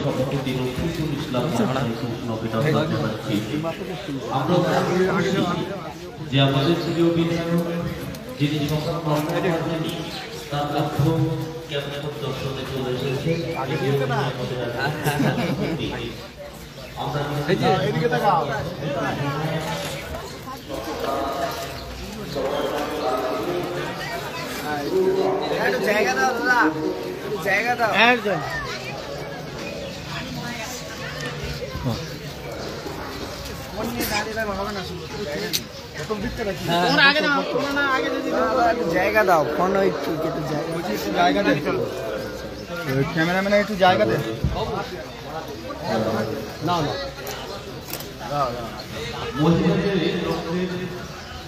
সভাপতি রফিকুল ইসলাম আমরা যে আমাদের প্রিয় বিধায়ক যিনি তার লক্ষ্য কেমন দর্শনে চলে এসেছে জায়গা দাও দাদা, জায়গা দাও। জায়গা দাও, ফোন জায়গা দে, ক্যামেরাম্যান একটু জায়গা দে। না না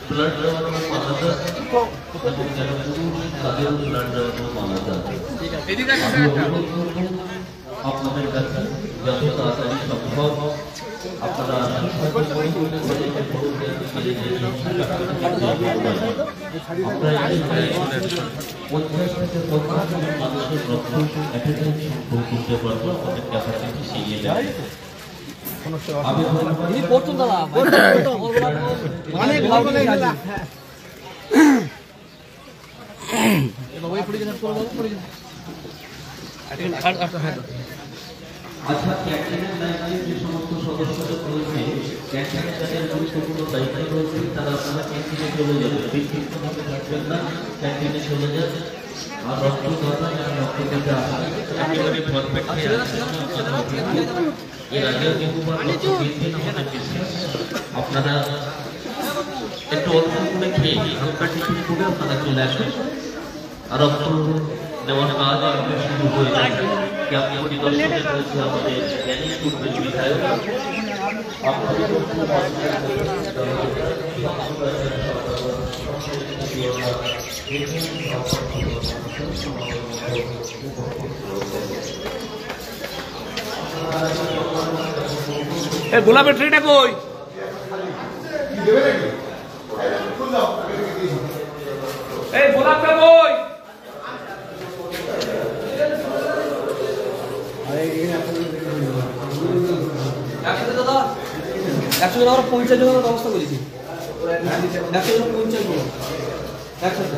ব্লাড দেওয়ার মানাটা এবং যারা পুরুষ তাদের ব্লাড দেওয়ার মানাটা আপনাদের কাছে যত তাড়াতাড়ি সম্ভব আপনারা মানুষের রক্ত করতে পারবো আমাদের ক্যাপাসিটি শিখিয়ে দেয়। আচ্ছা, ক্যান্টিনের দায়িত্বে যে সমস্ত সদস্যরা রয়েছে, ক্যান্টিনের যাদের গুরুত্বপূর্ণ দায়িত্ব রয়েছে তারা আপনারা ক্যান্টিনে চলে যাবে, বিক্ষিপ্তভাবে থাকবেন না, ক্যান্টিনে চলে যান। আর রক্তদাতা যারা রক্ত দিতে আসেন একেবারে পারফেক্ট এর আগে বহুবার রক্ত দিয়েছেন আমাদের বিশ্বাস। আপনারা একটু অল্প করে খেয়ে হালকা টিফিন করে আপনারা চলে আসবেন। আর রক্ত দেওয়ার কাজ আমাদের শুরু হয়ে যায়। ক্যাম্প পরিদর্শনে রয়েছে আমাদের জ্ঞানী পূর্বের বিধায়ক। গোলাপের ট্রেটা কই? এই গোলাপটা কই? একসাথে দাদা, একসাথে আমরা 50 জনের ব্যবস্থা করেছি। 100 জন 50 জন একসাথে।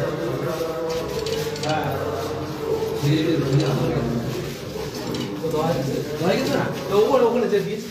ওখানে যে দিয়েছি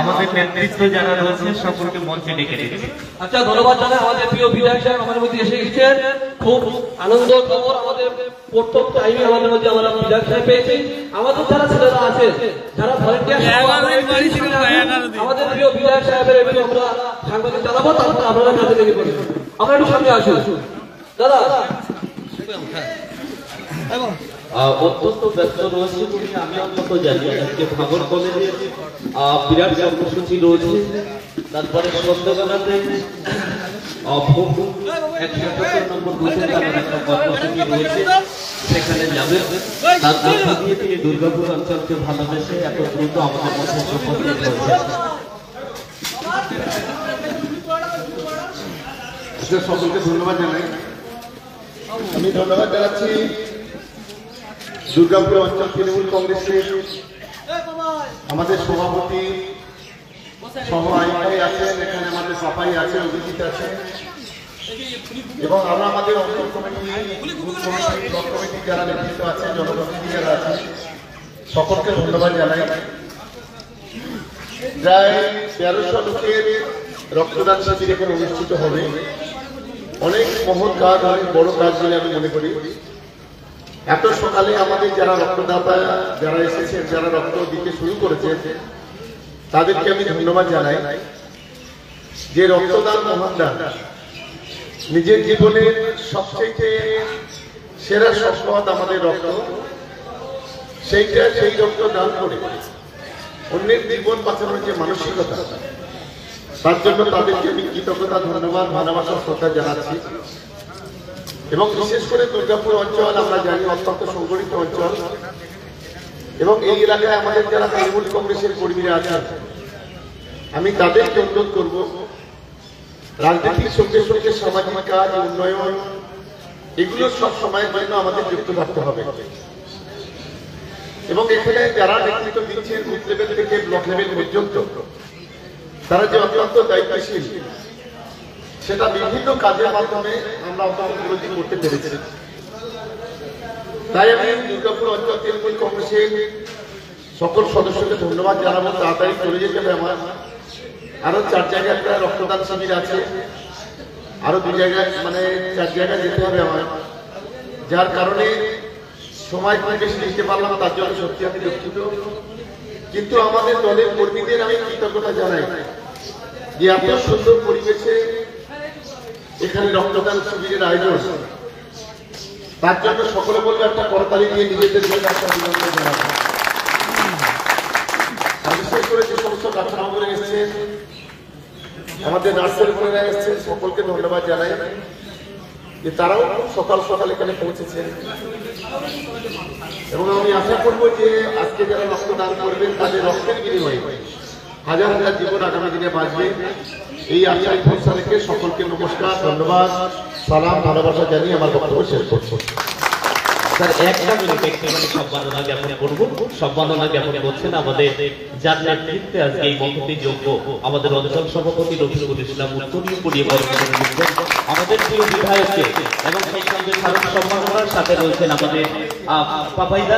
আমাদের নেতৃত্ব যারা রয়েছে সকলকে মঞ্চে ডেকে দিচ্ছি। আচ্ছা, ধন্যবাদ জানাই আমাদের প্রিয় বিধায়ক সাহেব আমাদের মধ্যে এসে গেছেন। খুব আনন্দ খবর, আমাদের প্রত্যেক টাইমে আমাদের মধ্যে আমরা বিধায়ক সাহেব পেয়েছি। আমাদের যারা ছেলেরা আছে, যারা ভলেন্টিয়ার, আমাদের প্রিয় বিধায়ক সাহেবের একটু আমরা সাংবাদিক জানাবো, তারপর আপনারা কাজে লেগে পড়বেন। আমরা একটু সামনে আসুন দাদা। অত্যন্ত ব্যস্ত রয়েছে বলে আমি অন্তত জানি আজকে ভাগর কলেজে বিরাট কর্মসূচি রয়েছে। তারপরে সন্ধ্যাবেলাতে 177 নম্বর বুথে একটা কর্মসূচি রয়েছে, সেখানে যাবে। তার মধ্য দিয়ে তিনি দুর্গাপুর অঞ্চলকে ভালোবেসে এত দ্রুত আমাদের মধ্যে উপস্থিত হয়েছে। সকলকে ধন্যবাদ জানাই। আমি ধন্যবাদ জানাচ্ছি দুর্গাপুর অঞ্চল তৃণমূল কংগ্রেসের আমাদের সভাপতি সহ আইনকারী আছেন, এখানে আমাদের সাফাই আছে, অভিজিৎ আছে, এবং আমরা আমাদের অঞ্চল committee, booth committee, block committee যারা নেতৃত্ব আছে, জনপ্রতিনিধি যারা আছে, সকলকে ধন্যবাদ জানাই। প্রায় 1300 লোকের রক্তদান শিবির এখানে অনুষ্ঠিত হবে। অনেক মহৎ কাজ, অনেক বড় কাজ বলে আমি মনে করি। এত সকালে আমাদের যারা রক্তদাতা যারা এসেছেন, যারা রক্ত দিতে শুরু করেছে, তাদেরকে আমি ধন্যবাদ জানাই যে রক্তদান মহাদান নিজের জীবনের সবচেয়ে সেরা সম্পদ আমাদের রক্ত, সেই রক্ত দান করে অন্যের জীবন বাঁচানোর যে মানসিকতা, তার জন্য তাদেরকে আমি কৃতজ্ঞতা, ধন্যবাদ, ভালোবাসা, শ্রদ্ধা জানাচ্ছি। এবং বিশেষ করে দুর্গাপুর অঞ্চল আমরা জানি অত্যন্ত সংগঠিত অঞ্চল, এবং এই এলাকায় আমাদের যারা তৃণমূল কংগ্রেসের কর্মীরা আছেন, আমি তাদেরকে অনুরোধ করব রাজনীতির সঙ্গে সঙ্গে সামাজিক কাজ, উন্নয়ন, এগুলো সব সময়ের জন্য আমাদের যুক্ত থাকতে হবে। এবং এখানে যারা নেতৃত্ব দিচ্ছেন বুথ লেভেল থেকে ব্লক লেভেল পর্যন্ত, তারা যে অত্যন্ত দায়িত্বশীল, সেটা বিভিন্ন কাজের মাধ্যমে আমরা উপলব্ধি করতে পেরেছি। তাই আমি দুর্গাপুর অঞ্চল তৃণমূল কংগ্রেসের সকল সদস্যকে ধন্যবাদ জানাবো। তাড়াতাড়ি চলে যেতে হবে আমার, আরো 4 জায়গায় একটা রক্তদান শিবির আছে, আরো 2 জায়গায়, মানে 4 জায়গায় যেতে হবে আমার, যার কারণে সময় খুব বেশি দিতে পারলাম, তার জন্য সত্যি আমি দুঃখিত। কিন্তু আমাদের দলের কর্মীদের আমি কৃতজ্ঞতা জানাই যে এত সুন্দর পরিবেশে এখানে রক্তদান শিবিরের আয়োজন, তার জন্য সকলে বলবো একটা করতালি দিয়ে নিজেদের জন্য একটা অভিনন্দন জানাবো। আর বিশেষ করে যে সমস্ত ডাক্তারবাবুরা এসেছেন, আমাদের নার্সের বোনেরা এসেছেন, সকলকে ধন্যবাদ জানাই যে তারাও সকাল সকাল এখানে পৌঁছেছেন। এবং আমি আশা করবো যে আজকে যারা রক্তদান করবেন তাদের রক্তের বিনিময়ে হাজার হাজার জীবন আগামী দিনে বাঁচবে, এই আশায় ভরসা রেখে সকলকে নমস্কার, ধন্যবাদ, সালাম, ভালোবাসা জানিয়ে আমার বক্তব্য শেষ করছি। স্যার একটা মিনিট একটুখানি সম্মাননা জ্ঞাপন করব। সম্মাননা জ্ঞাপন করছেন আমাদের যার নেতৃত্বে আজকে এই মহতি যোগ্য আমাদের অঞ্চল সভাপতি রফিকুল ইসলাম উত্তরীয় পরিয়ে আমাদের প্রিয় বিধায়ককে, এবং সেই সঙ্গে স্মারক সম্মাননার সাথে রয়েছেন আমাদের পাপাইদা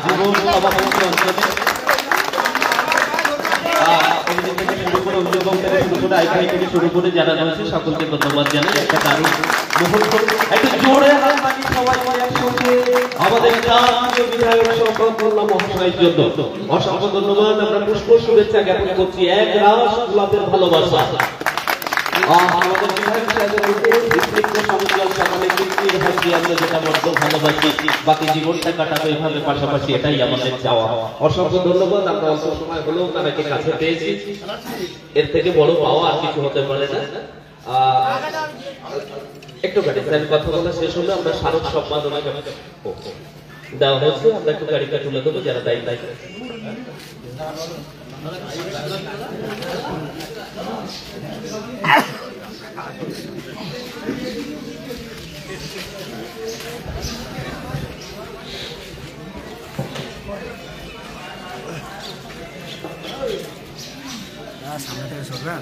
যুব সভাপতি অঞ্চলে শুরু করে যারা রয়েছে সকলকে ধন্যবাদ জানাই। একটা দারুণ মুহূর্ত, একটু জোরে হাততালি সবাই একসঙ্গে আমাদের জাতীয় বিধায়ক শওকত মহাশয়ের জন্য অসংখ্য ধন্যবাদ। আমরা পুষ্প শুভেচ্ছা জ্ঞাপন করছি, এক রাস গোলাপের ভালোবাসা। আমাদের বিধায়ক আমরা যেটা বড্ড ভালোবাসি, বাকি জীবনটা কাটাবো এইভাবে পাশাপাশি, এটাই আমাদের চাওয়া। অসংখ্য ধন্যবাদ। আমরা অল্প সময় হলেও তাদেরকে কাছে পেয়েছি, এর থেকে বড় পাওয়া আর কিছু হতে পারে না। একটু গাড়ি কথা বলা শেষ হলে আমরা স্মারক সম্মাননা দেওয়া হচ্ছে, আমরা একটু গাড়িটা তুলে দেবো যারা দায়িত্ব। সামনে থেকে সরবেন।